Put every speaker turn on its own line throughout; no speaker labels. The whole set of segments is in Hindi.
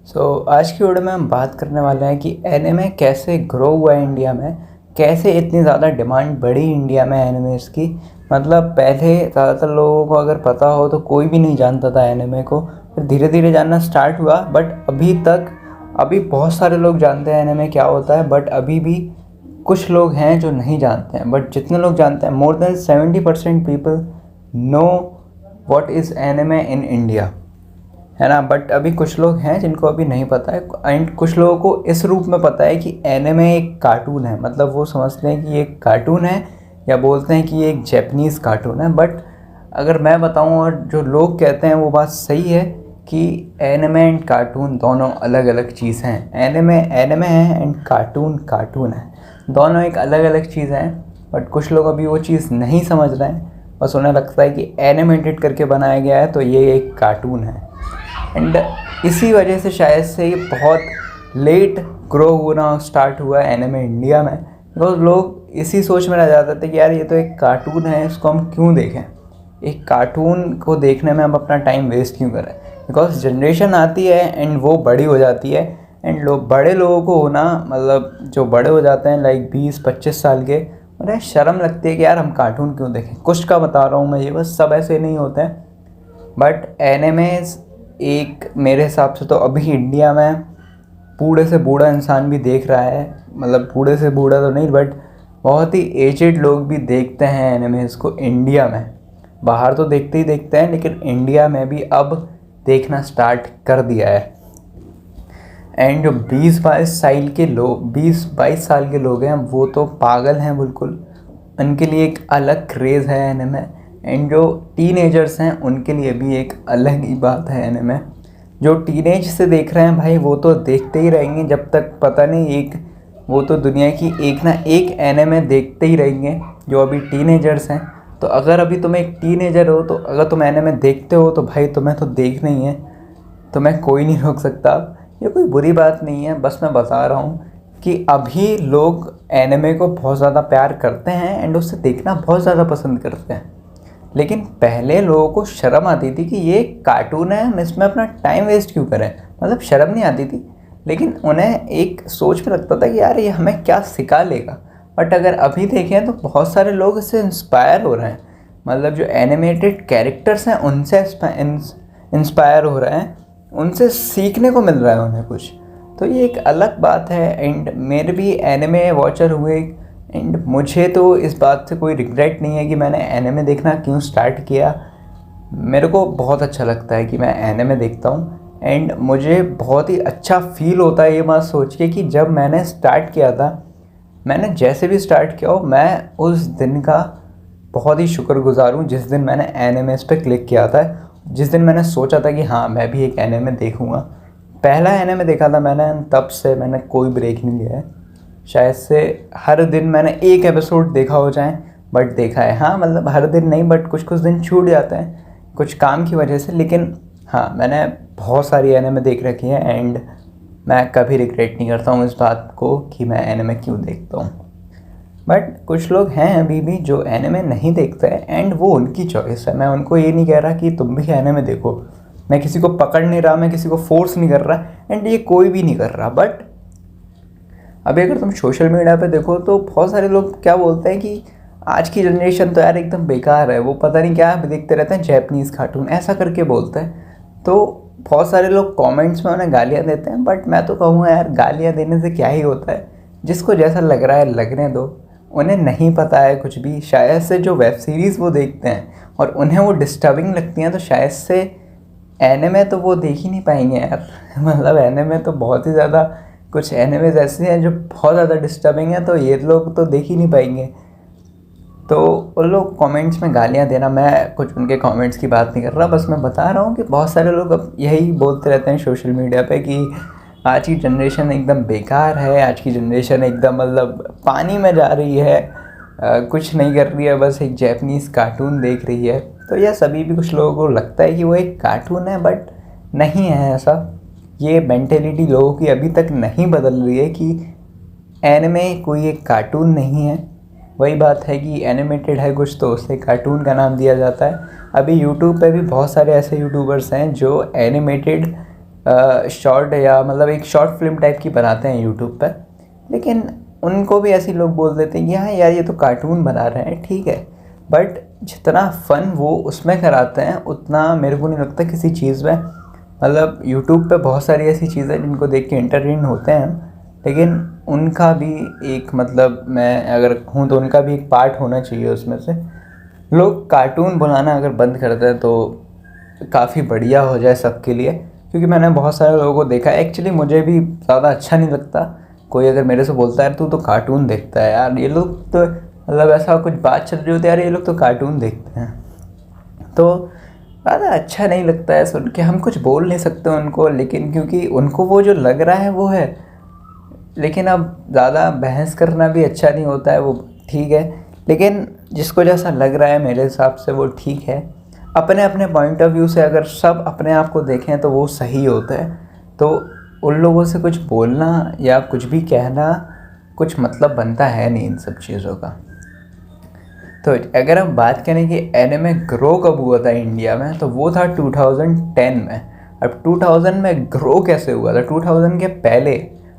आज की वीडियो में हम बात करने वाले हैं कि एनिमे कैसे ग्रो हुआ है इंडिया में, कैसे इतनी ज़्यादा डिमांड बढ़ी इंडिया में एनिमेस की। मतलब पहले ज़्यादातर लोगों को अगर पता हो तो कोई भी नहीं जानता था एनिमे को, फिर धीरे धीरे जानना स्टार्ट हुआ। बट अभी बहुत सारे लोग जानते हैं एनिमे क्या होता है, बट अभी भी कुछ लोग हैं जो नहीं जानते हैं। बट जितने लोग जानते हैं, more than 70% people know what is anime in India, है ना। बट अभी कुछ लोग हैं जिनको अभी नहीं पता है, एंड कुछ लोगों को इस रूप में पता है कि एनिमे एक कार्टून है। मतलब वो समझते हैं कि ये एक कार्टून है, या बोलते हैं कि ये एक जैपनीज़ कार्टून है। बट अगर मैं बताऊं, और जो लोग कहते हैं वो बात सही है कि एनिमे एंड कार्टून दोनों अलग अलग चीज़ हैं। एनिमे एनिमे है एंड कार्टून कार्टून है, दोनों एक अलग अलग चीज़ हैं। बट कुछ लोग अभी वो चीज़ नहीं समझ रहे हैं, बस उन्हें लगता है कि एनिमेटेड करके बनाया गया है तो ये एक कार्टून है। एंड इसी वजह से शायद से ये बहुत लेट ग्रो होना स्टार्ट हुआ है एनिमे इंडिया में। बिकॉज लोग इसी सोच में रह जाते थे कि यार ये तो एक कार्टून है, इसको हम क्यों देखें, एक कार्टून को देखने में हम अपना टाइम वेस्ट क्यों करें। बिकॉज जनरेशन आती है एंड वो बड़ी हो जाती है, एंड बड़े लोगों को होना, मतलब जो बड़े हो जाते हैं लाइक 20-25 साल के, उन्हें शर्म लगती है कि यार हम कार्टून क्यों देखें। कुछ का बता रहा हूँ मैं, ये बस सब ऐसे नहीं होते हैं। बट एनिमेज एक मेरे हिसाब से तो अभी इंडिया में बूढ़े से बूढ़ा इंसान भी देख रहा है। मतलब बूढ़े से बूढ़ा तो नहीं, बट बहुत ही एजेड लोग भी देखते हैं एनिमेज को इंडिया में। बाहर तो देखते ही देखते हैं, लेकिन इंडिया में भी अब देखना स्टार्ट कर दिया है। एंड जो 20-22 साल के लोग हैं वो तो पागल हैं बिल्कुल, उनके लिए एक अलग क्रेज़ है एनिमे। एंड जो टीनेजर्स हैं उनके लिए भी एक अलग ही बात है एनिमे। जो टीनेज से देख रहे हैं भाई, वो तो देखते ही रहेंगे जब तक पता नहीं, वो तो दुनिया की एक ना एक एनिमे देखते ही रहेंगे जो अभी टीनेजर्स हैं। तो अगर अभी तुम एक टीनेजर हो, तो अगर तुम एनिमे देखते हो तो भाई तुम्हें तो देखना ही है, तुम्हें कोई नहीं रोक सकता। ये कोई बुरी बात नहीं है, बस मैं बता रहा हूँ कि अभी लोग एनिमे को बहुत ज़्यादा प्यार करते हैं एंड उसे देखना बहुत ज़्यादा पसंद करते हैं। लेकिन पहले लोगों को शर्म आती थी कि ये कार्टून है, हम इसमें अपना टाइम वेस्ट क्यों करें। मतलब शर्म नहीं आती थी, लेकिन उन्हें एक सोच में लगता था कि यार ये हमें क्या सिखा लेगा। बट अगर अभी देखें तो बहुत सारे लोग इससे इंस्पायर हो रहे हैं। मतलब जो एनिमेटेड कैरेक्टर्स हैं उनसे इंस्पायर हो रहे हैं, उनसे सीखने को मिल रहा है उन्हें कुछ। तो ये एक अलग बात है। एंड मेरे भी एनिमे वॉचर हुए, एंड मुझे तो इस बात से कोई रिग्रेट नहीं है कि मैंने एनिमे देखना क्यों स्टार्ट किया। मेरे को बहुत अच्छा लगता है कि मैं एनिमे देखता हूँ, एंड मुझे बहुत ही अच्छा फील होता है ये बात सोच के कि जब मैंने स्टार्ट किया था, मैंने जैसे भी स्टार्ट किया हो, मैं उस दिन का बहुत ही शुक्रगुजार हूँ जिस दिन मैंने एनिमेस पे क्लिक किया था, जिस दिन मैंने सोचा था कि हाँ मैं भी एक एनिमे देखूँगा। पहला एनिमे देखा था मैंने, तब से मैंने कोई ब्रेक नहीं लिया है। शायद से हर दिन मैंने एक एपिसोड देखा हो जाए, बट देखा है। हाँ मतलब हर दिन नहीं, बट कुछ कुछ दिन छूट जाते हैं कुछ काम की वजह से। लेकिन हाँ, मैंने बहुत सारी एनिमे देख रखी है, एंड मैं कभी रिग्रेट नहीं करता हूँ इस बात को कि मैं एनिमे क्यों देखता हूँ। बट कुछ लोग हैं अभी भी जो एनिमे नहीं देखते हैं, एंड वो उनकी चॉइस है। मैं उनको ये नहीं कह रहा कि तुम भी एनिमे देखो, मैं किसी को पकड़ नहीं रहा, मैं किसी को फोर्स नहीं कर रहा, एंड ये कोई भी नहीं कर रहा। बट अभी अगर तुम सोशल मीडिया पे देखो तो बहुत सारे लोग क्या बोलते हैं कि आज की जनरेशन तो यार एकदम बेकार है, वो पता नहीं क्या देखते रहते हैं जैपनीज़ कार्टून, ऐसा करके बोलते हैं। तो बहुत सारे लोग कमेंट्स में उन्हें गालियाँ देते हैं। बट मैं तो कहूँगा यार, गालियाँ देने से क्या ही होता है, जिसको जैसा लग रहा है लगने दो। उन्हें नहीं पता है कुछ भी। शायद से जो वेब सीरीज़ वो देखते हैं और उन्हें वो डिस्टर्बिंग लगती हैं, तो शायद से एनिमे तो वो देख ही नहीं पाएंगे यार। मतलब एनिमे तो बहुत ही ज़्यादा, कुछ एनिमेज ऐसे हैं जो बहुत ज़्यादा डिस्टर्बिंग है, तो ये लोग तो देख ही नहीं पाएंगे। तो उन लोग कमेंट्स में गालियाँ देना, मैं कुछ उनके कमेंट्स की बात नहीं कर रहा, बस मैं बता रहा हूँ कि बहुत सारे लोग अब यही बोलते रहते हैं सोशल मीडिया पे कि आज की जनरेशन एकदम बेकार है, आज की जनरेशन एकदम मतलब पानी में जा रही है, कुछ नहीं कर रही है, बस एक जैपनीज़ कार्टून देख रही है। तो यह सभी भी कुछ लोगों को लगता है कि वो एक कार्टून है, बट नहीं है ऐसा। ये मेंटेलिटी लोगों की अभी तक नहीं बदल रही है कि एनिमे कोई एक कार्टून नहीं है। वही बात है कि एनिमेटेड है कुछ तो उसे कार्टून का नाम दिया जाता है। अभी यूट्यूब पे भी बहुत सारे ऐसे यूट्यूबर्स हैं जो एनिमेटेड शॉर्ट या मतलब एक शॉर्ट फिल्म टाइप की बनाते हैं यूट्यूब पर, लेकिन उनको भी ऐसे लोग बोल देते हैं कि हाँ यार ये तो कार्टून बना रहे हैं, ठीक है, बट जितना फ़न वो उसमें कराते हैं उतना मेरे को नहीं लगता किसी चीज़ में। मतलब यूट्यूब पे बहुत सारी ऐसी चीज़ें जिनको देख के एंटरटेन होते हैं, लेकिन उनका भी एक मतलब मैं अगर हूँ तो उनका भी एक पार्ट होना चाहिए उसमें से। लोग कार्टून बनाना अगर बंद कर दें तो काफ़ी बढ़िया हो जाए सबके लिए, क्योंकि मैंने बहुत सारे लोगों को देखा है। एक्चुअली मुझे भी ज़्यादा अच्छा नहीं लगता कोई अगर मेरे से बोलता है तू तो कार्टून देखता है यार, ये लोग तो मतलब ऐसा कुछ बात चल रही होती है यार ये लोग तो कार्टून देखते हैं, तो ज़्यादा अच्छा नहीं लगता है सुन के। हम कुछ बोल नहीं सकते उनको, लेकिन क्योंकि उनको वो जो लग रहा है वो है। लेकिन अब ज़्यादा बहस करना भी अच्छा नहीं होता है, वो ठीक है, लेकिन जिसको जैसा लग रहा है मेरे हिसाब से वो ठीक है। अपने अपने पॉइंट ऑफ व्यू से अगर सब अपने आप को देखें तो वो सही होता है। तो उन लोगों से कुछ बोलना या कुछ भी कहना कुछ मतलब बनता है नहीं इन सब चीज़ों का। तो अगर हम बात करें कि एनिमे ग्रो कब हुआ था इंडिया में, तो वो था 2010 में। अब 2000 में ग्रो कैसे हुआ था? 2000 के पहले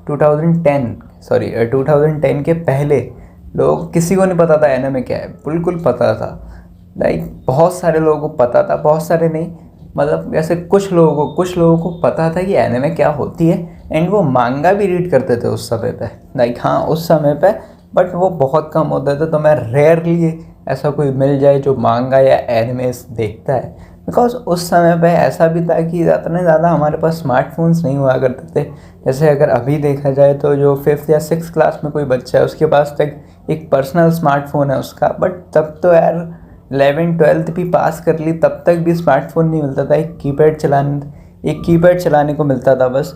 2010 के पहले लोग किसी को नहीं पता था एनिमे क्या है। बिल्कुल पता था, लाइक बहुत सारे लोगों को पता था, बहुत सारे नहीं, मतलब ऐसे कुछ लोगों को पता था कि एनिमे क्या होती है, एंड वो मांगा भी रीड करते थे उस समय पे, लाइक हाँ उस समय पे, बट वो बहुत कम होता था। तो मैं रेयरली ऐसा कोई मिल जाए जो मांगा या एनिमेस देखता है, बिकॉज उस समय पे ऐसा भी था कि इतने ज़्यादा हमारे पास स्मार्टफोन्स नहीं हुआ करते थे। जैसे अगर अभी देखा जाए तो जो 5th या 6th क्लास में कोई बच्चा है उसके पास तक एक पर्सनल स्मार्टफोन है उसका, बट तब तो यार 11th-12th भी पास कर ली तब तक भी स्मार्टफोन नहीं मिलता था, एक कीपैड चलाने को मिलता था बस।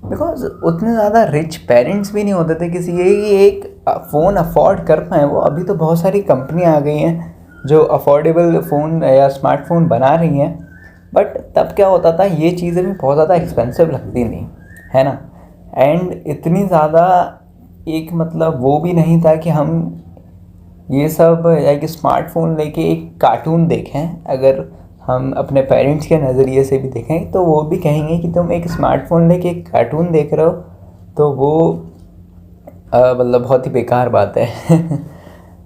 बिकॉज उतने ज़्यादा रिच पेरेंट्स भी नहीं होते थे किसी ये एक फ़ोन अफोर्ड कर पाएँ वो। अभी तो बहुत सारी कंपनियां आ गई हैं जो अफोर्डेबल फ़ोन या स्मार्टफोन बना रही हैं, बट तब क्या होता था ये चीज़ें भी बहुत ज़्यादा एक्सपेंसिव लगती नहीं है ना, एंड इतनी ज़्यादा एक मतलब वो भी नहीं था कि हम ये सब एक स्मार्टफोन लेके एक कार्टून देखें। अगर हम अपने पेरेंट्स के नज़रिए से भी देखें तो वो भी कहेंगे कि तुम एक स्मार्टफोन लेके एक कार्टून देख रहे हो, तो वो मतलब बहुत ही बेकार बात है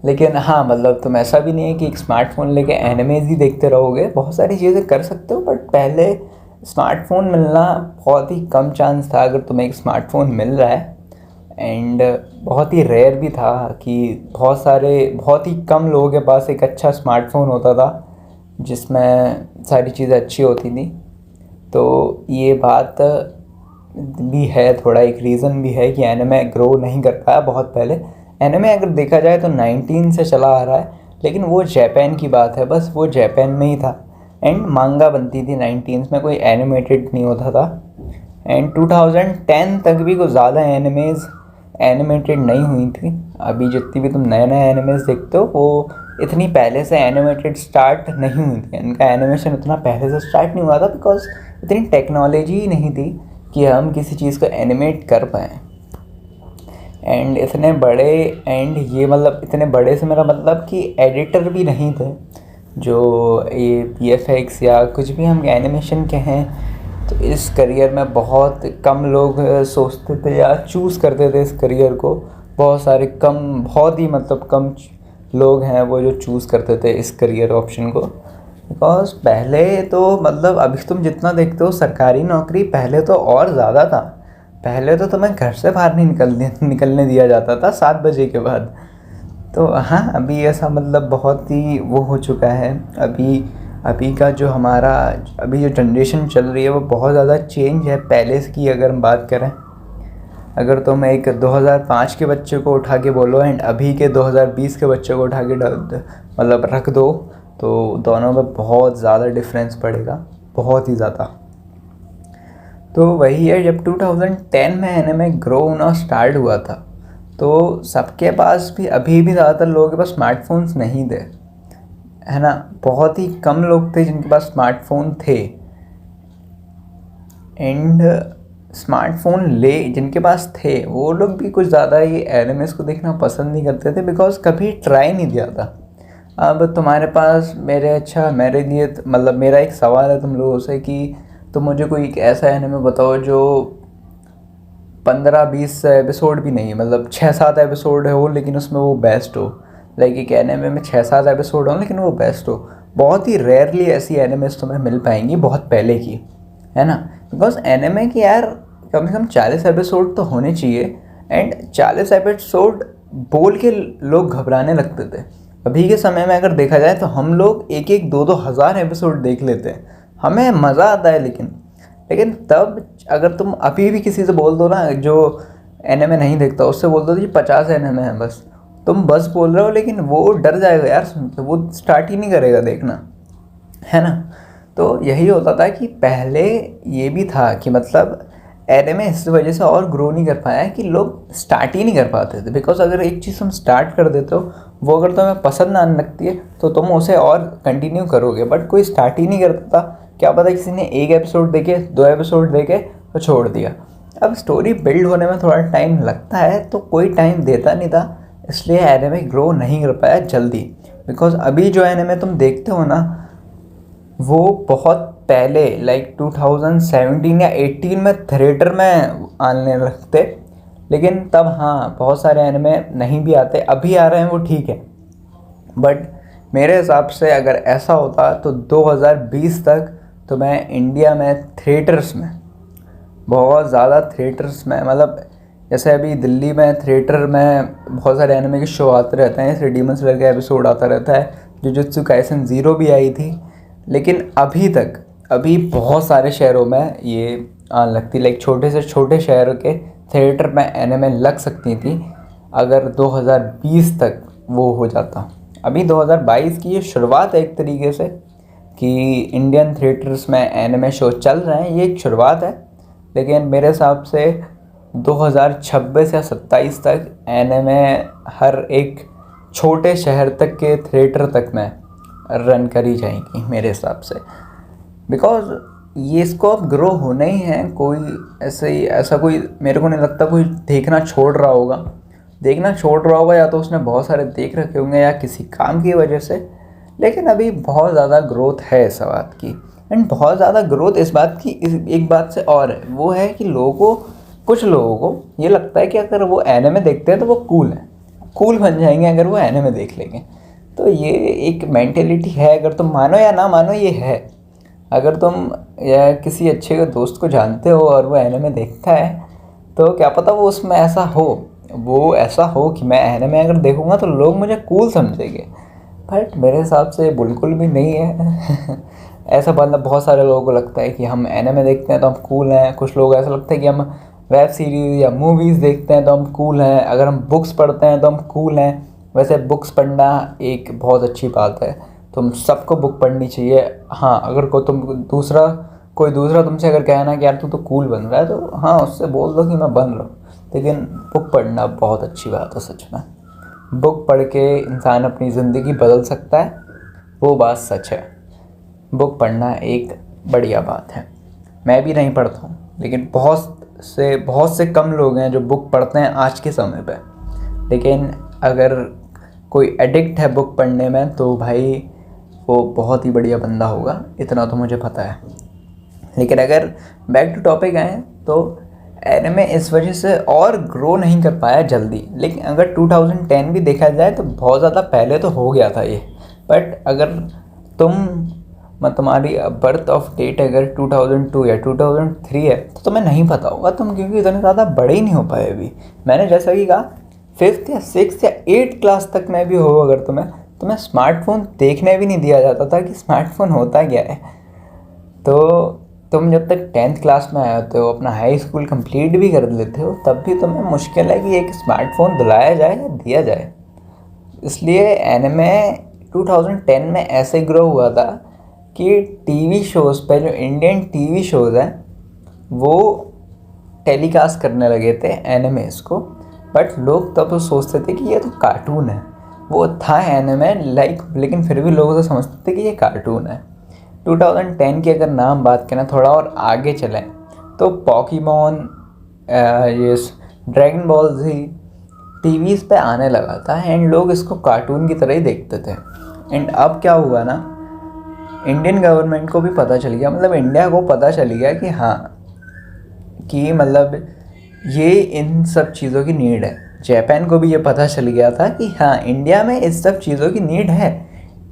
लेकिन हाँ मतलब तुम ऐसा भी नहीं है कि एक स्मार्टफोन लेके एनिमेज ही देखते रहोगे, बहुत सारी चीज़ें कर सकते हो। बट पहले स्मार्टफोन मिलना बहुत ही कम चांस था अगर तुम्हें एक स्मार्टफोन मिल रहा है, एंड बहुत ही रेयर भी था कि बहुत ही कम लोगों के पास एक अच्छा स्मार्टफोन होता था जिसमें सारी चीज़ें अच्छी होती थी। तो ये बात भी है, थोड़ा एक रीज़न भी है कि एनिमे ग्रो नहीं कर पाया बहुत पहले। एनिमे अगर देखा जाए तो 19 से चला आ रहा है, लेकिन वो जापान की बात है, बस वो जापान में ही था, एंड मांगा बनती थी 19 में, कोई एनिमेटेड नहीं होता था। एंड 2010 तक भी कुछ ज़्यादा एनिमेटेड नहीं हुई थी। अभी जितनी भी तुम नए नए एनिमेज देखते हो वो इतनी पहले से एनिमेटेड स्टार्ट नहीं हुई थी, इनका एनिमेशन इतना पहले से स्टार्ट नहीं हुआ था, बिकॉज इतनी टेक्नोलॉजी ही नहीं थी कि हम किसी चीज़ को एनिमेट कर पाएँ। एंड इतने बड़े, एंड ये मतलब इतने बड़े से मेरा मतलब कि एडिटर भी नहीं थे जो ये VFX या कुछ भी हम एनिमेशन के हैं। तो इस करियर में बहुत कम लोग सोचते थे या चूज़ करते थे इस करियर को, बहुत ही मतलब कम लोग हैं वो जो चूज़ करते थे इस करियर ऑप्शन को। बिकॉज पहले तो मतलब अभी तुम जितना देखते हो सरकारी नौकरी, पहले तो और ज़्यादा था। पहले तो तुम्हें घर से बाहर नहीं निकलने दिया जाता था 7 बजे के बाद। तो हाँ अभी ऐसा मतलब बहुत ही वो हो चुका है। अभी का जो हमारा अभी जो जनरेशन चल रही है वो बहुत ज़्यादा चेंज है पहले की अगर हम बात करें। अगर तुम एक 2005 के बच्चे को उठा के बोलो एंड अभी के 2020 के बच्चे को उठा के मतलब रख दो, तो दोनों में बहुत ज़्यादा डिफरेंस पड़ेगा, बहुत ही ज़्यादा। तो वही है, जब 2010 में एनिमे ग्रो होना स्टार्ट हुआ था तो सबके पास भी अभी भी ज़्यादातर लोगों के पास स्मार्टफोन्स नहीं थे, है ना। बहुत ही कम लोग थे जिनके पास स्मार्टफोन थे, एंड स्मार्टफोन जिनके पास थे वो लोग भी कुछ ज़्यादा ये एनिमेस को देखना पसंद नहीं करते थे, बिकॉज कभी ट्राई नहीं किया था। अब तुम्हारे पास मेरे लिए मतलब मेरा एक सवाल है तुम लोगों से कि तो मुझे कोई एक ऐसा एनिमे बताओ जो 15-20 एपिसोड भी नहीं, मतलब 6-7 एपिसोड हो लेकिन उसमें वो बेस्ट हो। लाइक एक एनिमे में 6-7 एपिसोड हो लेकिन वो बेस्ट हो। बहुत ही रेयरली ऐसी एनिमेस तुम्हें मिल पाएंगी बहुत पहले की, है ना। बिकॉज एनिमे की यार कम से कम 40 एपिसोड तो होने चाहिए, एंड 40 एपिसोड बोल के लोग घबराने लगते थे। अभी के समय में अगर देखा जाए तो हम लोग 1-2 हज़ार एपिसोड देख लेते हैं, हमें मज़ा आता है। लेकिन तब अगर तुम अभी भी किसी से बोल दो ना जो एनिमे नहीं देखता, उससे बोल दो कि 50 एनिमे हैं बस, तुम बस बोल रहे हो, लेकिन वो डर जाएगा यार सुन के, वो स्टार्ट ही नहीं करेगा देखना, है ना। तो यही होता था कि पहले ये भी था कि मतलब एनिमे इस वजह से और ग्रो नहीं कर पाया कि लोग स्टार्ट ही नहीं कर पाते थे। बिकॉज अगर एक चीज़ तुम स्टार्ट कर देते हो, वो अगर तुम्हें पसंद ना आने लगती है तो तुम उसे और कंटिन्यू करोगे, बट कोई स्टार्ट ही नहीं करता था। क्या पता किसी ने 1 एपिसोड देखे, 2 एपिसोड देखे तो छोड़ दिया। अब स्टोरी बिल्ड होने में थोड़ा टाइम लगता है, तो कोई टाइम देता नहीं था, इसलिए एनिमे ग्रो नहीं कर पाया जल्दी। बिकॉज अभी जो एनिमे तुम देखते हो ना, वो बहुत पहले लाइक 2017 या 18 में थिएटर में आने लगते, लेकिन तब हाँ बहुत सारे एनिमे नहीं भी आते, अभी आ रहे हैं वो ठीक है। बट मेरे हिसाब से अगर ऐसा होता तो 2020 तक तो मैं इंडिया में थिएटर्स में, बहुत ज़्यादा थिएटर्स में, मतलब जैसे अभी दिल्ली में थिएटर में बहुत सारे एनिमे के शो आते रहते हैं, जैसे डीमन स्लेयर का एपिसोड आता रहता है, जुजुत्सु काइसेन 0 भी आई थी। लेकिन अभी बहुत सारे शहरों में ये आने लगती, लाइक छोटे से छोटे शहर के थिएटर में एनिमे लग सकती थी अगर 2020 तक वो हो जाता। अभी 2022 की ये शुरुआत है एक तरीके से कि इंडियन थिएटर्स में एनिमे शो चल रहे हैं, ये एक शुरुआत है। लेकिन मेरे हिसाब से 2026 या 27 तक एनिमे हर एक छोटे शहर तक के थिएटर तक में रन करी जाएंगी मेरे हिसाब से। बिकॉज ये इसको अब ग्रो होना ही है, कोई ऐसा कोई मेरे को नहीं लगता कोई देखना छोड़ रहा होगा, या तो उसने बहुत सारे देख रखे होंगे या किसी काम की वजह से। लेकिन अभी बहुत ज़्यादा ग्रोथ है इस बात की, एंड बहुत ज़्यादा ग्रोथ इस बात की एक बात से और है, वो है कि कुछ लोगों को ये लगता है कि अगर वो एनिमे देखते हैं तो वो कूल बन जाएंगे अगर वो एनिमे देख लेंगे। तो ये एक मेंटेलिटी है, अगर तुम मानो या ना मानो ये है। अगर तुम या किसी अच्छे दोस्त को जानते हो और वो एनिमे देखता है, तो क्या पता वो उसमें ऐसा हो कि मैं एनिमे अगर देखूँगा तो लोग मुझे कूल समझेंगे। बट मेरे हिसाब से बिल्कुल भी नहीं है ऐसा। मतलब बहुत सारे लोगों को लगता है कि हम एनिमे देखते हैं तो हम कूल हैं, कुछ लोग ऐसा लगता है कि हम वेब सीरीज़ या मूवीज़ देखते हैं तो हम कूल हैं, अगर हम बुक्स पढ़ते हैं तो हम कूल हैं। वैसे बुक्स पढ़ना एक बहुत अच्छी बात है, तुम सबको बुक पढ़नी चाहिए। हाँ, अगर कोई दूसरा तुमसे अगर कहना कि यार तू तो कूल बन रहा है, तो हाँ उससे बोल दो कि मैं बन रहा हूँ, लेकिन बुक पढ़ना बहुत अच्छी बात है सच में। बुक पढ़ के इंसान अपनी ज़िंदगी बदल सकता है, वो बात सच है। बुक पढ़ना एक बढ़िया बात है। मैं भी नहीं पढ़ता हूँ, लेकिन बहुत से कम लोग हैं जो बुक पढ़ते हैं आज के समय पे। लेकिन अगर कोई एडिक्ट है बुक पढ़ने में तो भाई वो बहुत ही बढ़िया बंदा होगा, इतना तो मुझे पता है। लेकिन अगर बैक टू टॉपिक आए तो एनिमे इस वजह से और ग्रो नहीं कर पाया जल्दी। लेकिन अगर 2010 भी देखा जाए तो बहुत ज़्यादा पहले तो हो गया था ये। बट अगर तुम्हारी बर्थ ऑफ डेट अगर 2002 या 2003 है तो तुम्हें नहीं पता होगा, तुम क्योंकि इतने ज़्यादा बड़े ही नहीं हो पाए अभी। मैंने जैसा कि कहा 5th या 6th या 8th क्लास तक में भी हो, अगर तुम्हें स्मार्टफोन देखने भी नहीं दिया जाता था कि स्मार्टफोन होता क्या है। तो तुम जब तक 10th क्लास में आए होते हो, अपना हाई स्कूल कंप्लीट भी कर लेते हो, तब भी तुम्हें मुश्किल है कि एक स्मार्टफोन दिलाया जाए या दिया जाए। इसलिए एनिमे 2010 में ऐसे ग्रो हुआ था कि टीवी शोज़ पे, जो इंडियन टीवी शोज़ हैं, वो टेलीकास्ट करने लगे थे एनिमेस को। बट लोग तब तो सोचते थे कि ये तो कार्टून है, वो था एनिमे लाइक, लेकिन फिर भी लोग तो समझते थे कि ये कार्टून है। 2010 की अगर नाम बात करें, थोड़ा और आगे चलें तो पॉकीमोन, ये ड्रैगन बॉल जी टीवीज़ पे आने लगा था, एंड लोग इसको कार्टून की तरह ही देखते थे। एंड अब क्या हुआ ना, इंडियन गवर्नमेंट को भी पता चल गया, मतलब इंडिया को पता चल गया कि हाँ, कि मतलब ये इन सब चीज़ों की नीड है। जापान को भी ये पता चल गया था कि हाँ, इंडिया में इस सब चीज़ों की नीड है।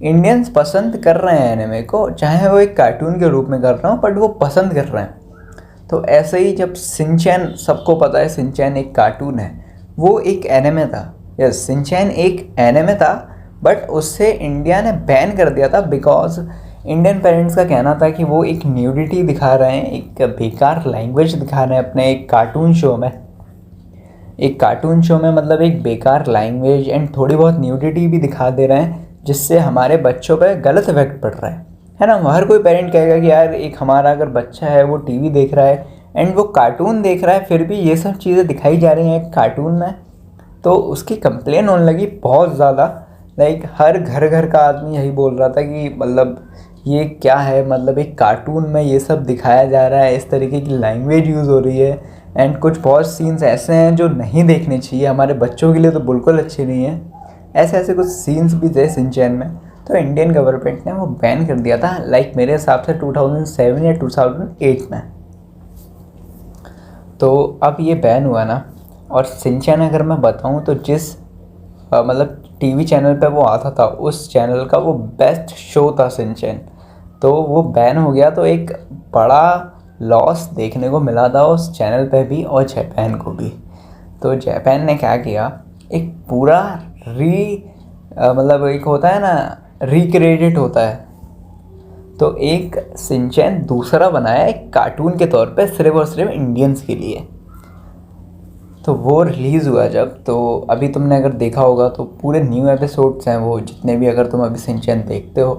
इंडियंस पसंद कर रहे हैं एनिमे को, चाहे वो एक कार्टून के रूप में कर रहा हो, बट वो पसंद कर रहे हैं। तो ऐसे ही जब शिनचैन, सबको पता है शिनचैन एक कार्टून है, वो एक एनिमे था। यस, शिनचैन एक एनिमे था, बट उससे इंडिया ने बैन कर दिया था बिकॉज इंडियन पेरेंट्स का कहना था कि वो एक न्यूडिटी दिखा रहे हैं, एक बेकार लैंग्वेज दिखा रहे हैं अपने एक कार्टून शो में। एक कार्टून शो में मतलब एक बेकार लैंग्वेज एंड थोड़ी बहुत न्यूडिटी भी दिखा दे रहे हैं, जिससे हमारे बच्चों पर गलत इफेक्ट पड़ रहा है ना। हर कोई पेरेंट कहेगा कि यार, एक हमारा अगर बच्चा है वो टीवी देख रहा है एंड वो कार्टून देख रहा है, फिर भी ये सब चीज़ें दिखाई जा रही हैं कार्टून में, तो उसकी कंप्लेन होने लगी बहुत ज़्यादा। लाइक हर घर घर का आदमी यही बोल रहा था कि मतलब ये क्या है, मतलब एक कार्टून में ये सब दिखाया जा रहा है, इस तरीके की लैंग्वेज यूज़ हो रही है एंड कुछ बहुत सीन्स ऐसे हैं जो नहीं देखने चाहिए, हमारे बच्चों के लिए तो बिल्कुल अच्छे नहीं हैं। ऐसे ऐसे कुछ सीन्स भी थे शिनचैन में, तो इंडियन गवर्नमेंट ने वो बैन कर दिया था। लाइक मेरे हिसाब से 2007 या 2008 में। तो अब ये बैन हुआ ना, और शिनचैन अगर मैं बताऊँ तो जिस मतलब टीवी चैनल पे वो आता था, उस चैनल का वो बेस्ट शो था शिनचैन, तो वो बैन हो गया। तो एक बड़ा लॉस देखने को मिला था उस चैनल पे भी और जापान को भी। तो जापान ने क्या किया, एक पूरा मतलब एक होता है ना, रिक्रिएटेड होता है, तो एक शिनचैन दूसरा बनाया एक कार्टून के तौर पे सिर्फ और सिर्फ इंडियंस के लिए। तो वो रिलीज़ हुआ जब, तो अभी तुमने अगर देखा होगा तो पूरे न्यू एपिसोड्स हैं वो, जितने भी अगर तुम अभी शिनचैन देखते हो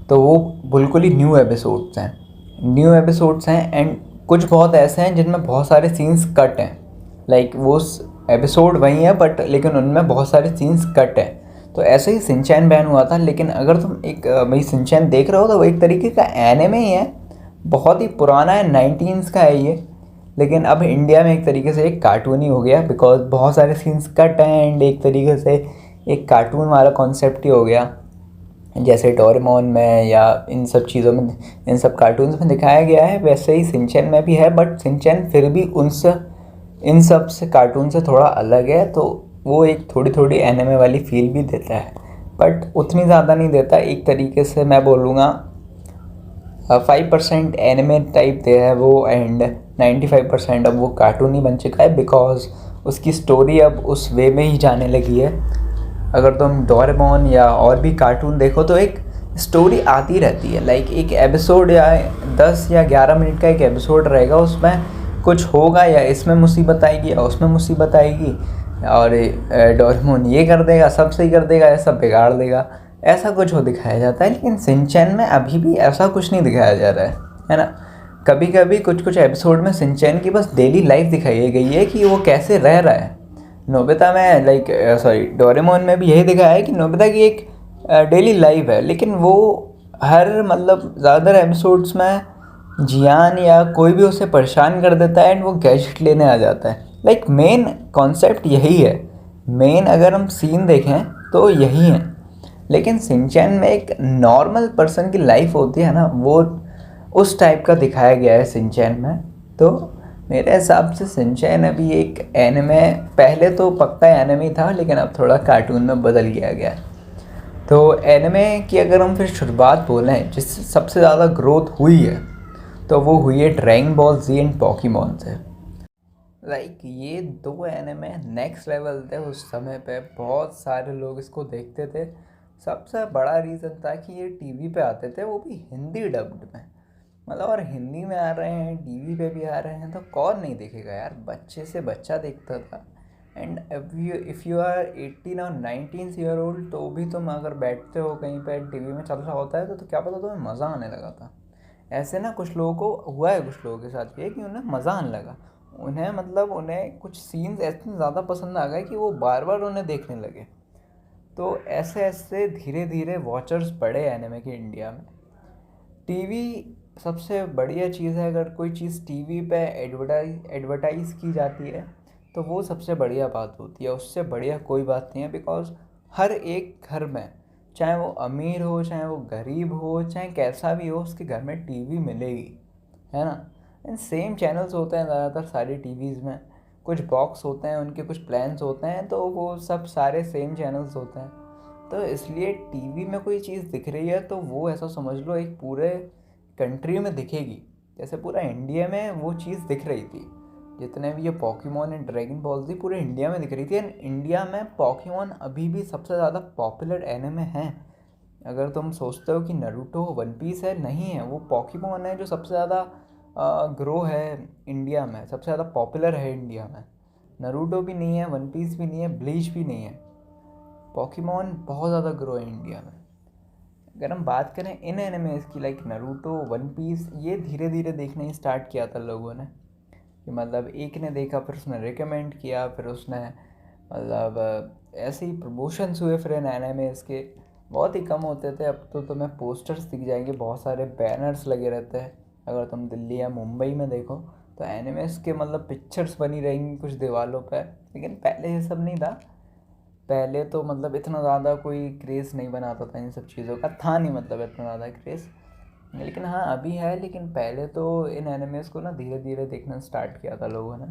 तो वो बिल्कुल ही न्यू एपिसोड्स हैं एंड कुछ बहुत ऐसे हैं जिनमें बहुत सारे सीन्स कट हैं। लाइक वो एपिसोड वही है बट लेकिन उनमें बहुत सारे सीन्स कट हैं। तो ऐसे ही शिनचैन बैन हुआ था। लेकिन अगर तुम एक भाई शिनचैन देख रहे हो तो वो एक तरीके का एनिमे ही है, बहुत ही पुराना है, 19s का है ये, लेकिन अब इंडिया में एक तरीके से एक कार्टून ही हो गया बिकॉज बहुत सारे सीन्स कट हैं एंड एक तरीके से एक कार्टून वाला कॉन्सेप्ट ही हो गया। जैसे डोरेमोन में या इन सब चीज़ों में, इन सब कार्टून्स में दिखाया गया है, वैसे ही शिनचैन में भी है, बट शिनचैन फिर भी उनसे इन सब से कार्टून से थोड़ा अलग है, तो वो एक थोड़ी थोड़ी एनिमे वाली फील भी देता है, बट उतनी ज़्यादा नहीं देता। एक तरीके से मैं बोलूँगा 5% एनिमे टाइप दे है वो एंड 95% अब वो कार्टून ही बन चुका है बिकॉज उसकी स्टोरी अब उस वे में ही जाने लगी है। अगर तुम डोरेमोन या और भी कार्टून देखो तो एक स्टोरी आती रहती है। लाइक एक एपिसोड या 10 या 11 मिनट का एक एपिसोड रहेगा, उसमें कुछ होगा या इसमें मुसीबत आएगी या उसमें मुसीबत आएगी, और डोरेमोन ये कर देगा, सब सही कर देगा या सब बिगाड़ देगा, ऐसा कुछ वो दिखाया जाता है। लेकिन शिनचैन में अभी भी ऐसा कुछ नहीं दिखाया जा रहा है ना। कभी कभी कुछ कुछ एपिसोड में शिनचैन की बस डेली लाइफ दिखाई गई है कि वो कैसे रह रहा है। नोबिता में लाइक डोरेमोन में भी यही दिखाया है कि नोबिता की एक डेली लाइफ है, लेकिन वो हर मतलब ज़्यादातर एपिसोड्स में जियान या कोई भी उसे परेशान कर देता है एंड वो गैजेट लेने आ जाता है। लाइक मेन कॉन्सेप्ट यही है, मेन अगर हम सीन देखें तो यही है। लेकिन शिनचैन में एक नॉर्मल पर्सन की लाइफ होती है ना, वो उस टाइप का दिखाया गया है शिनचैन में। तो मेरे हिसाब से शिनचैन अभी एक एनिमे, पहले तो पक्का एनिमे था लेकिन अब थोड़ा कार्टून में बदल गया। तो एनिमे की अगर हम फिर शुरुआत बोलें जिससे सबसे ज़्यादा ग्रोथ हुई है तो वो हुई है dragon ball Z and Pokemon से। लाइक ये दो एनिमे नेक्स्ट लेवल थे उस समय पे, बहुत सारे लोग इसको देखते थे। सबसे बड़ा रीज़न था कि ये टीवी पे आते थे, वो भी हिंदी डब्ड में, मतलब और हिंदी में आ रहे हैं, टीवी पे भी आ रहे हैं, तो कौन नहीं देखेगा यार, बच्चे से बच्चा देखता था। एंड इफ़ यू आर 18 और 19 ईयर ओल्ड, तो भी तुम अगर बैठते हो कहीं पे टीवी में चल रहा होता है तो क्या पता तुम्हें मज़ा आने लगा था। ऐसे ना कुछ लोगों को हुआ है, कुछ लोगों के साथ ये कि उन्हें मज़ा आने लगा, उन्हें मतलब उन्हें कुछ सीन्स ऐसे ज़्यादा पसंद आ गए कि वो बार बार उन्हें देखने लगे। तो ऐसे ऐसे धीरे धीरे वॉचर्स बढ़े एनिमे के इंडिया में। टीवी सबसे बढ़िया चीज़ है, अगर कोई चीज़ टीवी पे एडवर्टाइज़ की जाती है तो वो सबसे बढ़िया बात होती है, उससे बढ़िया कोई बात नहीं है। बिकॉज हर एक घर में चाहे वो अमीर हो, चाहे वो गरीब हो, चाहे कैसा भी हो, उसके घर में टीवी मिलेगी, है ना। एंड सेम चैनल्स होते हैं ज़्यादातर सारी टीवीज़ में, कुछ बॉक्स होते हैं, उनके कुछ प्लान्स होते हैं, तो वो सब सारे सेम चैनल्स होते हैं। तो इसलिए टीवी में कोई चीज़ दिख रही है तो वो ऐसा समझ लो एक पूरे कंट्री में दिखेगी। जैसे पूरा इंडिया में वो चीज़ दिख रही थी, जितने भी ये पॉकीमोन एंड ड्रैगन बॉल थी पूरे इंडिया में दिख रही थी। एंड इंडिया में पॉकीमोन अभी भी सबसे ज़्यादा पॉपुलर एनिमे है। अगर तुम सोचते हो कि नरूटो वन पीस है, नहीं है, वो पॉकीमोन है जो सबसे ज़्यादा ग्रो है इंडिया में, सबसे ज़्यादा पॉपुलर है इंडिया में। नरूटो भी नहीं है, वन पीस भी नहीं है, ब्लीच भी नहीं है, पॉकीमोन बहुत ज़्यादा ग्रो है इंडिया में। अगर हम बात करें इन एनिमेज की, लाइक नरूटो, वन पीस, ये धीरे धीरे देखना ही स्टार्ट किया था लोगों ने, कि मतलब एक ने देखा फिर उसने रिकमेंड किया, फिर उसने मतलब ऐसे ही प्रमोशंस हुए फिर इन एनिमेज के। बहुत ही कम होते थे, अब तो तुम्हें पोस्टर्स दिख जाएंगे, बहुत सारे बैनर्स लगे रहते हैं। अगर तुम दिल्ली या मुंबई में देखो तो एनिमेज के मतलब पिक्चर्स बनी रहेंगी कुछ दीवारों पर। लेकिन पहले ये सब नहीं था, पहले तो मतलब इतना ज़्यादा कोई क्रेज़ नहीं बनाता था इन सब चीज़ों का, था नहीं मतलब इतना ज़्यादा क्रेज़। लेकिन हाँ अभी है, लेकिन पहले तो इन एनिमेज को ना धीरे धीरे देखना स्टार्ट किया था लोगों ने,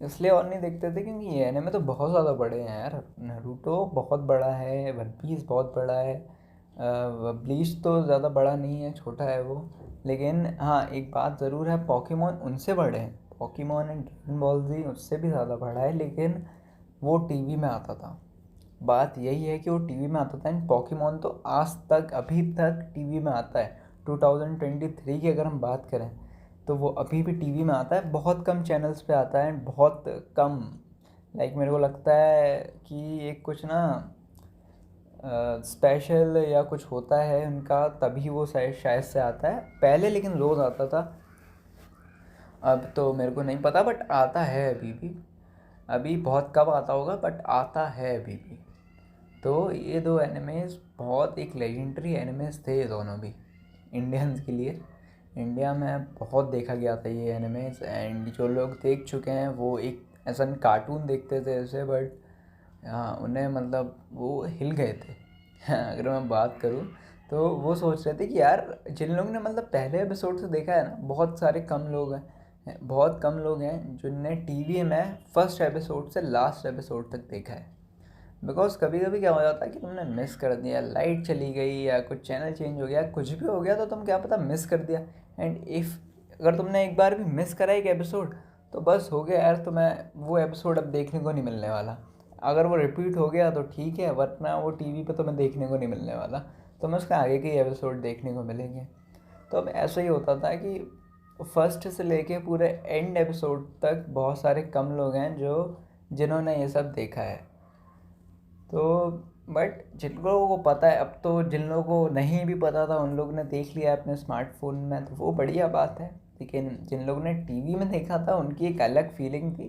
इसलिए और नहीं देखते थे क्योंकि ये एनिमे तो बहुत ज़्यादा बड़े हैं यार। नारुतो बहुत बड़ा है, वन पीस बहुत बड़ा है, ब्लीच तो ज़्यादा बड़ा नहीं है, छोटा है वो। लेकिन हाँ एक बात ज़रूर है, पॉकीमोन उनसे बड़े हैं, पॉकीमोन एंड ड्रैगन बॉल जी उससे भी ज़्यादा बड़ा है, लेकिन वो टीवी में आता था। बात यही है कि वो टीवी में आता था, एंड पॉकीमोन तो आज तक अभी तक टीवी में आता है। 2023 की अगर हम बात करें तो वो अभी भी टीवी में आता है, बहुत कम चैनल्स पे आता है, एंड बहुत कम, लाइक मेरे को लगता है कि एक कुछ ना स्पेशल या कुछ होता है उनका, तभी वो शायद शायद से आता है पहले, लेकिन रोज़ आता था। अब तो मेरे को नहीं पता, बट आता है अभी भी। अभी बहुत कब आता होगा, बट आता है अभी भी। तो ये दो एनिमेज बहुत एक लेजेंडरी एनिमेज थे, ये दोनों भी इंडियंस के लिए। इंडिया में बहुत देखा गया था ये एनिमेज, एंड जो लोग देख चुके हैं वो एक ऐसा कार्टून देखते थे ऐसे, बट हाँ उन्हें मतलब वो हिल गए थे। अगर मैं बात करूँ तो वो सोच रहे थे कि यार जिन लोगों ने मतलब पहले एपिसोड से देखा है ना, बहुत सारे कम लोग हैं, बहुत कम लोग हैं जिनने टीवी में फर्स्ट एपिसोड से लास्ट एपिसोड तक देखा है। बिकॉज कभी कभी क्या हो जाता है कि तुमने मिस कर दिया, लाइट चली गई या कुछ चैनल चेंज हो गया, कुछ भी हो गया, तो तुम क्या पता मिस कर दिया। एंड इफ़ अगर तुमने एक बार भी मिस करा एक एपिसोड, तो बस हो गया यार, तुम्हें वो एपिसोड अब देखने को नहीं मिलने वाला। अगर वो रिपीट हो गया तो ठीक है, वरना वो टीवी पे तुम्हें देखने को नहीं मिलने वाला, तुम्हें उसके आगे के एपिसोड देखने को मिलेंगे। तो अब ऐसा ही होता था कि फर्स्ट से लेके पूरे एंड एपिसोड तक बहुत सारे कम लोग हैं जो जिन्होंने ये सब देखा है। तो बट जिन लोगों को पता है, अब तो जिन लोगों को नहीं भी पता था उन लोगों ने देख लिया अपने स्मार्टफोन में, तो वो बढ़िया बात है। लेकिन जिन लोगों ने टीवी में देखा था उनकी एक अलग फीलिंग थी,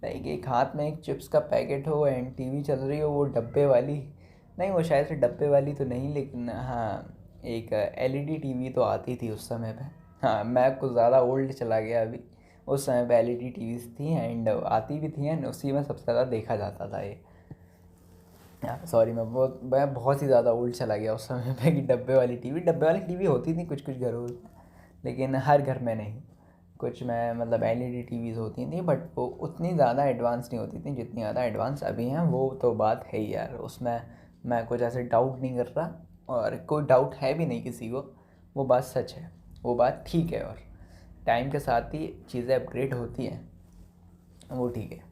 लाइक एक हाथ में एक चिप्स का पैकेट हो एंड टीवी चल रही हो, वो डब्बे वाली, नहीं वो शायद से डब्बे वाली तो नहीं, लेकिन हाँ एक एलईडी टीवी तो आती थी उस समय पे। हाँ मैं कुछ ज़्यादा ओल्ड चला गया अभी, उस समय पे एलईडी टीवीज़ थी एंड आती भी थी, एंड उसी में सबसे ज़्यादा देखा जाता था ये। सॉरी मैं बहुत ही ज़्यादा ओल्ड चला गया उस समय पे, कि डब्बे वाली टीवी होती थी कुछ कुछ घरों में, लेकिन हर घर में नहीं। कुछ में मतलब एलईडी टीवीज़ होती थी, बट वो उतनी ज़्यादा एडवांस नहीं होती थी जितनी ज़्यादा एडवांस अभी हैं, वो तो बात है ही यार, उसमें मैं कुछ ऐसे डाउट नहीं कर रहा, और कोई डाउट है भी नहीं किसी को, वो बात सच है, वो बात ठीक है। और टाइम के साथ ही चीज़ें अपग्रेड होती हैं, वो ठीक है।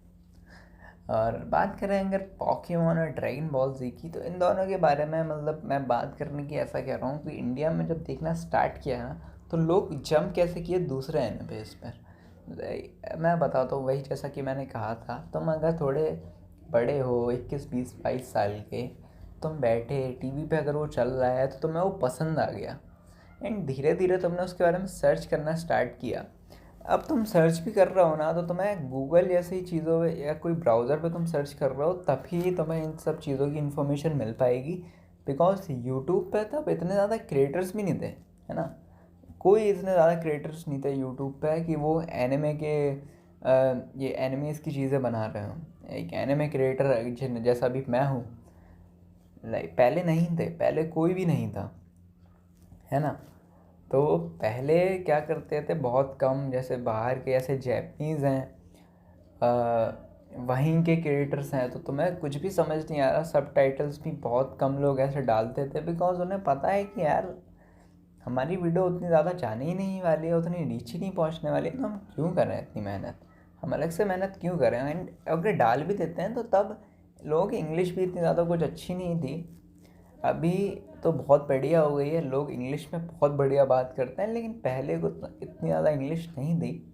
और बात करें अगर पॉकीमोन और ड्रैगन बॉल जी की, तो इन दोनों के बारे में मतलब मैं बात करने की ऐसा कह रहा हूँ कि इंडिया में जब देखना स्टार्ट किया ना, तो लोग जंप कैसे किए दूसरे एनिमेस पर। मैं बताता हूँ, वही जैसा कि मैंने कहा था, तुम अगर थोड़े बड़े हो 21 20 22 साल के, तुम बैठे टीवी पे, अगर वो चल रहा है तो तुम्हें वो पसंद आ गया, एंड धीरे धीरे तुमने उसके बारे में सर्च करना स्टार्ट किया। अब तुम सर्च भी कर रहे हो ना, तो तुम्हें गूगल जैसी चीज़ों में या कोई ब्राउज़र पे तुम सर्च कर रहे हो, तभी तुम्हें इन सब चीज़ों की इन्फॉर्मेशन मिल पाएगी। बिकॉज यूट्यूब पे तब इतने ज़्यादा क्रिएटर्स भी नहीं थे, है ना, कोई इतने ज़्यादा क्रिएटर्स नहीं थे यूट्यूब पे कि वो एनिमे के ये एनिमेस की चीज़ें बना रहे हों। एक एनिमे क्रिएटर जैसा भी मैं हूँ, पहले नहीं थे, पहले कोई भी नहीं था, है ना। तो पहले क्या करते थे, बहुत कम, जैसे बाहर के ऐसे जैपनीज़ हैं, वहीं के क्रिएटर्स हैं, तो तुम्हें कुछ भी समझ नहीं आ रहा, सबटाइटल्स भी बहुत कम लोग ऐसे डालते थे, बिकॉज उन्हें पता है कि यार हमारी वीडियो उतनी ज़्यादा जाने ही नहीं वाली है, उतनी रीच ही नहीं पहुंचने वाली है, तो हम क्यों कर रहे हैं इतनी मेहनत, हम अलग से मेहनत क्यों करें। एंड अगर डाल भी देते हैं तो तब लोगों की इंग्लिश भी इतनी ज़्यादा कुछ अच्छी नहीं थी। अभी तो बहुत बढ़िया हो गई है, लोग इंग्लिश में बहुत बढ़िया बात करते हैं, लेकिन पहले को इतनी ज़्यादा इंग्लिश नहीं थी,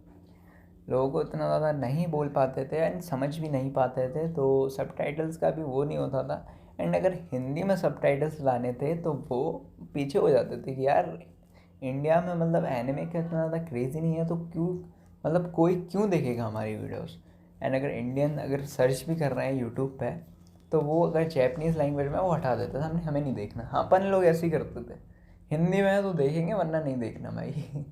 लोगों को इतना ज़्यादा नहीं बोल पाते थे एंड समझ भी नहीं पाते थे, तो सबटाइटल्स का भी वो नहीं होता था। एंड अगर हिंदी में सबटाइटल्स लाने थे तो वो पीछे हो जाते थे कि यार इंडिया में मतलब एनिमे का इतना ज़्यादा क्रेज़ ही नहीं है, तो क्यों, मतलब कोई क्यों देखेगा हमारी वीडियोस। एंड अगर इंडियन अगर सर्च भी कर रहे हैं यूट्यूब पे, तो वो अगर जैपनीज़ लैंग्वेज में वो हटा देता था, हमने हमें नहीं देखना। हाँ, अपन लोग ऐसे ही करते थे, हिंदी में है तो देखेंगे वरना नहीं देखना भाई।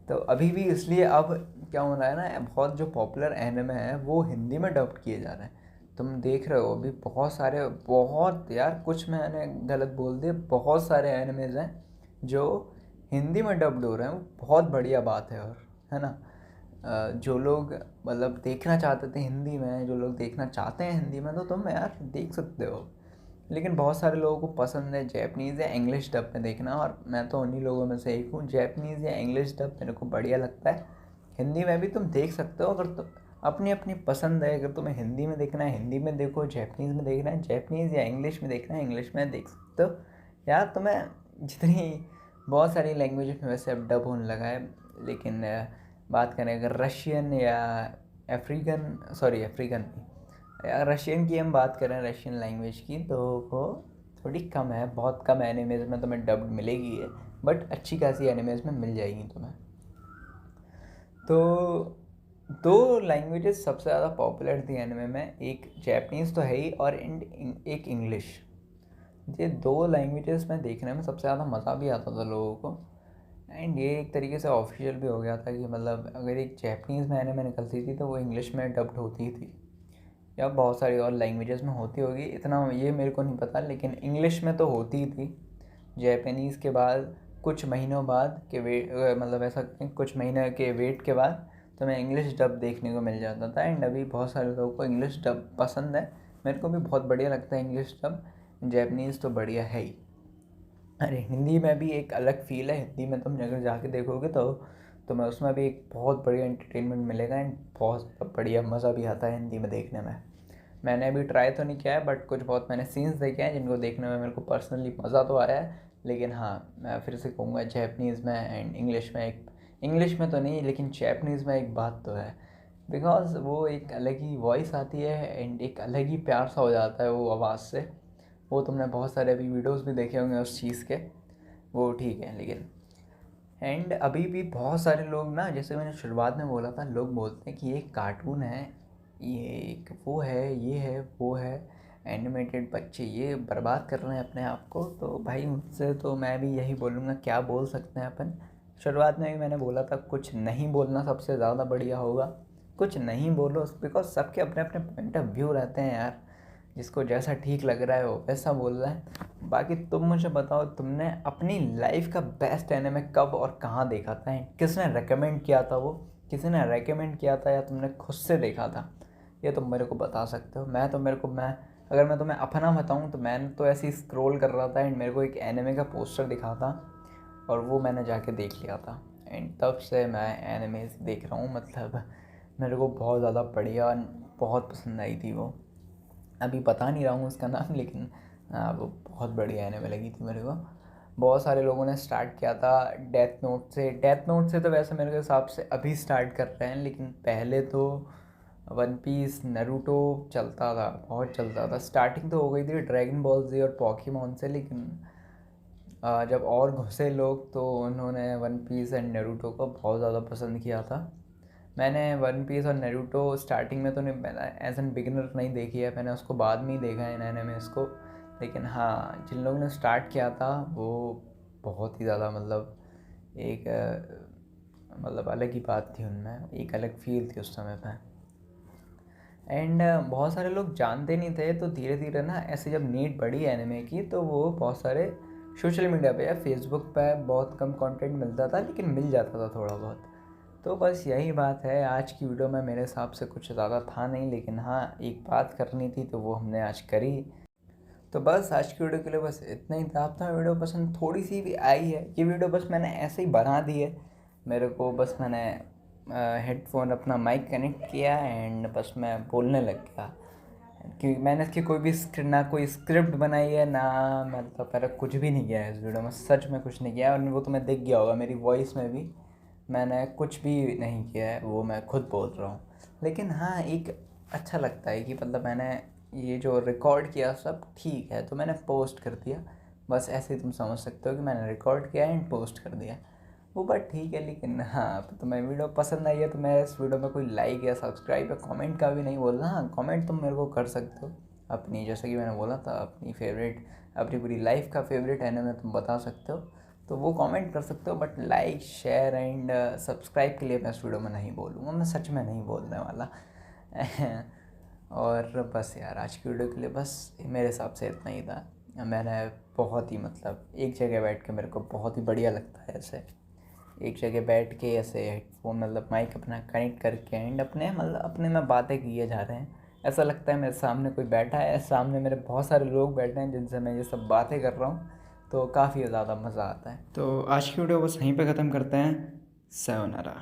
तो अभी भी इसलिए अब क्या हो रहा है ना, बहुत जो पॉपुलर एनिमे है वो हिंदी में डब्ड किए जा रहे हैं। तुम देख रहे हो अभी बहुत सारे, बहुत यार, कुछ मैंने गलत बोल दिया, बहुत सारे एनिमेज हैं जो हिंदी में डब्ड हो रहे हैं, वो बहुत बढ़िया बात है। और है ना, जो लोग मतलब देखना चाहते थे हिंदी में, जो लोग देखना चाहते हैं हिंदी में, तो तुम यार देख सकते हो। लेकिन बहुत सारे लोगों को पसंद है जैपनीज़ या इंग्लिश डब में देखना, और मैं तो उन्हीं लोगों में से एक हूँ। जैपनीज़ या इंग्लिश डब मेरे को बढ़िया लगता है, हिंदी में भी तुम देख सकते हो, अगर तुम अपनी अपनी पसंद है। अगर तुम्हें हिंदी में देखना है हिंदी में देखो, जैपनीज़ में देखना है जैपनीज़, या इंग्लिश में देखना है इंग्लिश में देख सकते हो। यार तुम्हें जितनी, बहुत सारी लैंग्वेज में वैसे अब डब होने लगा है, लेकिन बात करें अगर रशियन या अफ्रीकन यार रशियन की हम बात करें, रशियन लैंग्वेज की, तो वो थोड़ी कम है, बहुत कम एनिमेज में तुम्हें डब्ड मिलेगी है, बट अच्छी खासी एनिमेज में मिल जाएगी तुम्हें। तो दो लैंग्वेजेस सबसे ज़्यादा पॉपुलर थी एनिमे में, एक जैपनीज़ तो है ही, और एक इंग्लिश। ये दो लैंग्वेजेस में देखने में सबसे ज़्यादा मज़ा भी आता था लोगों को। एंड ये एक तरीके से ऑफिशियल भी हो गया था कि मतलब अगर एक जैपनीज़ में एनिमे निकलती थी तो वो इंग्लिश में डब्ड होती थी, या बहुत सारी और लैंग्वेजेस में होती होगी, इतना ये मेरे को नहीं पता, लेकिन इंग्लिश में तो होती ही थी। जैपनीज़ के बाद कुछ महीनों बाद के वेट, मतलब ऐसा कुछ महीने के वेट के बाद तो मैं इंग्लिश डब देखने को मिल जाता था। एंड अभी बहुत सारे लोगों को इंग्लिश डब पसंद है, मेरे को भी बहुत बढ़िया लगता है इंग्लिश डब। जैपनीज़ तो बढ़िया है ही। अरे हिंदी में भी एक अलग फ़ील है, हिंदी में तुम अगर जाके देखोगे तो तुम्हें उसमें भी एक बहुत बढ़िया एंटरटेनमेंट मिलेगा, एंड बहुत बढ़िया मज़ा भी आता है हिंदी में देखने में। मैंने अभी ट्राई तो नहीं किया है, बट कुछ बहुत मैंने सीन्स देखे हैं जिनको देखने में मेरे को पर्सनली मज़ा तो आया है। लेकिन हाँ, मैं फिर से कहूँगा जैपनीज़ में एंड इंग्लिश में एक, इंग्लिश में तो नहीं लेकिन जैपनीज़ में एक बात तो है, बिकॉज वो एक अलग ही वॉइस आती है एंड एक अलग ही प्यार सा हो जाता है वो आवाज़ से। वो तुमने बहुत सारे अभी वीडियोस भी देखे होंगे उस चीज़ के, वो ठीक है। लेकिन एंड अभी भी बहुत सारे लोग ना, जैसे मैंने शुरुआत में बोला था, लोग बोलते हैं कि ये कार्टून है, ये एक वो है, ये है वो है, एनिमेटेड, बच्चे ये बर्बाद कर रहे हैं अपने आप को। तो भाई मुझसे तो मैं भी यही बोलूँगा, क्या बोल सकते हैं अपन। शुरुआत में भी मैंने बोला था कुछ नहीं बोलना सबसे ज़्यादा बढ़िया होगा, कुछ नहीं बोलो, बिकॉज सबके अपने अपने पॉइंट ऑफ व्यू रहते हैं यार, जिसको जैसा ठीक लग रहा है वो वैसा बोल रहा है। बाकी तुम मुझे बताओ, तुमने अपनी लाइफ का बेस्ट एनिमे कब और कहाँ देखा था, किसने रेकमेंड किया था, वो किसी ने रेकमेंड किया था या तुमने खुद से देखा था, ये तुम मेरे को बता सकते हो। मैं अगर मैं तुम्हें अपना बताऊँ तो मैंने तो ऐसे ही स्क्रॉल कर रहा था एंड मेरे को एक एनिमे का पोस्टर दिखा था और वो मैंने जाके देख लिया था, एंड तब से मैं एनिमेज देख रहा हूँ। मतलब मेरे को बहुत ज़्यादा बढ़िया, बहुत पसंद आई थी वो। अभी बता नहीं रहा हूँ उसका नाम, लेकिन वो बहुत बढ़िया आने में लगी थी मेरे को। बहुत सारे लोगों ने स्टार्ट किया था डेथ नोट से तो वैसे मेरे हिसाब से अभी स्टार्ट कर रहे हैं, लेकिन पहले तो वन पीस, नरूटो चलता था, बहुत चलता था। स्टार्टिंग तो हो गई थी ड्रैगन बॉल जी और पॉकीमोन से, लेकिन जब और घुसे लोग तो उन्होंने वन पीस एंड नरूटो को बहुत ज़्यादा पसंद किया था। मैंने वन पीस और नरूटो स्टार्टिंग में तो नहीं, मैंने एज एन बिगिनर नहीं देखी है, मैंने उसको बाद में ही देखा है नए में इसको। लेकिन हाँ, जिन लोगों ने स्टार्ट किया था वो बहुत ही ज़्यादा, मतलब एक मतलब अलग ही बात थी उनमें, एक अलग फील थी उस समय पे। एंड बहुत सारे लोग जानते नहीं थे, तो धीरे धीरे ना ऐसे जब नीड बढ़ी एनिमे की तो वो बहुत सारे सोशल मीडिया पे या फेसबुक पे बहुत कम कंटेंट मिलता था, लेकिन मिल जाता था थोड़ा बहुत। तो बस यही बात है। आज की वीडियो में मेरे हिसाब से कुछ ज़्यादा था नहीं, लेकिन हाँ एक बात करनी थी तो वो हमने आज करी। तो बस आज की वीडियो के लिए बस इतना ही था। अब तो वीडियो पसंद थोड़ी सी भी आई है, ये वीडियो बस मैंने ऐसे ही बना दी है। मेरे को बस मैंने हेडफोन अपना माइक कनेक्ट किया एंड बस मैं बोलने लग गया, क्योंकि मैंने इसकी कोई भी ना कोई स्क्रिप्ट बनाई है ना, मतलब मैंने कुछ भी नहीं किया है इस वीडियो में, सच में कुछ नहीं किया है। और वो तुम्हें दिख गया होगा मेरी वॉइस में भी, मैंने कुछ भी नहीं किया है, वो मैं खुद बोल रहा हूँ। लेकिन हाँ एक अच्छा लगता है कि मतलब मैंने ये जो रिकॉर्ड किया सब ठीक है तो मैंने पोस्ट कर दिया। बस ऐसे ही तुम समझ सकते हो कि मैंने रिकॉर्ड किया एंड पोस्ट कर दिया, वो बात ठीक है। लेकिन हाँ अब तुम्हें वीडियो पसंद आई है तो मैं इस वीडियो में कोई लाइक या सब्सक्राइब या कमेंट का भी नहीं बोल रहा। हाँ कमेंट तुम मेरे को कर सकते हो अपनी, जैसे कि मैंने बोला था अपनी फेवरेट, अपनी पूरी लाइफ का फेवरेट एनिमे तुम बता सकते हो, तो वो कमेंट कर सकते हो। But like share and subscribe के लिए मैं इस वीडियो में नहीं बोलूँगा, मैं सच में नहीं बोलने वाला। और बस यार आज की वीडियो के लिए बस मेरे हिसाब से इतना ही था। मैंने बहुत ही मतलब एक जगह बैठ के मेरे को बहुत ही बढ़िया लगता है ऐसे एक जगह बैठ के ऐसे हेडफोन मतलब माइक अपना कनेक्ट करके एंड अपने मतलब अपने में बातें किए जा रहे हैं। ऐसा लगता है मेरे सामने कोई बैठा है, सामने मेरे बहुत सारे लोग बैठे हैं जिनसे मैं ये सब बातें कर रहा हूँ, तो काफ़ी ज़्यादा मज़ा आता है। तो आज की वीडियो बस यहीं पे ख़त्म करते हैं। सयोनारा।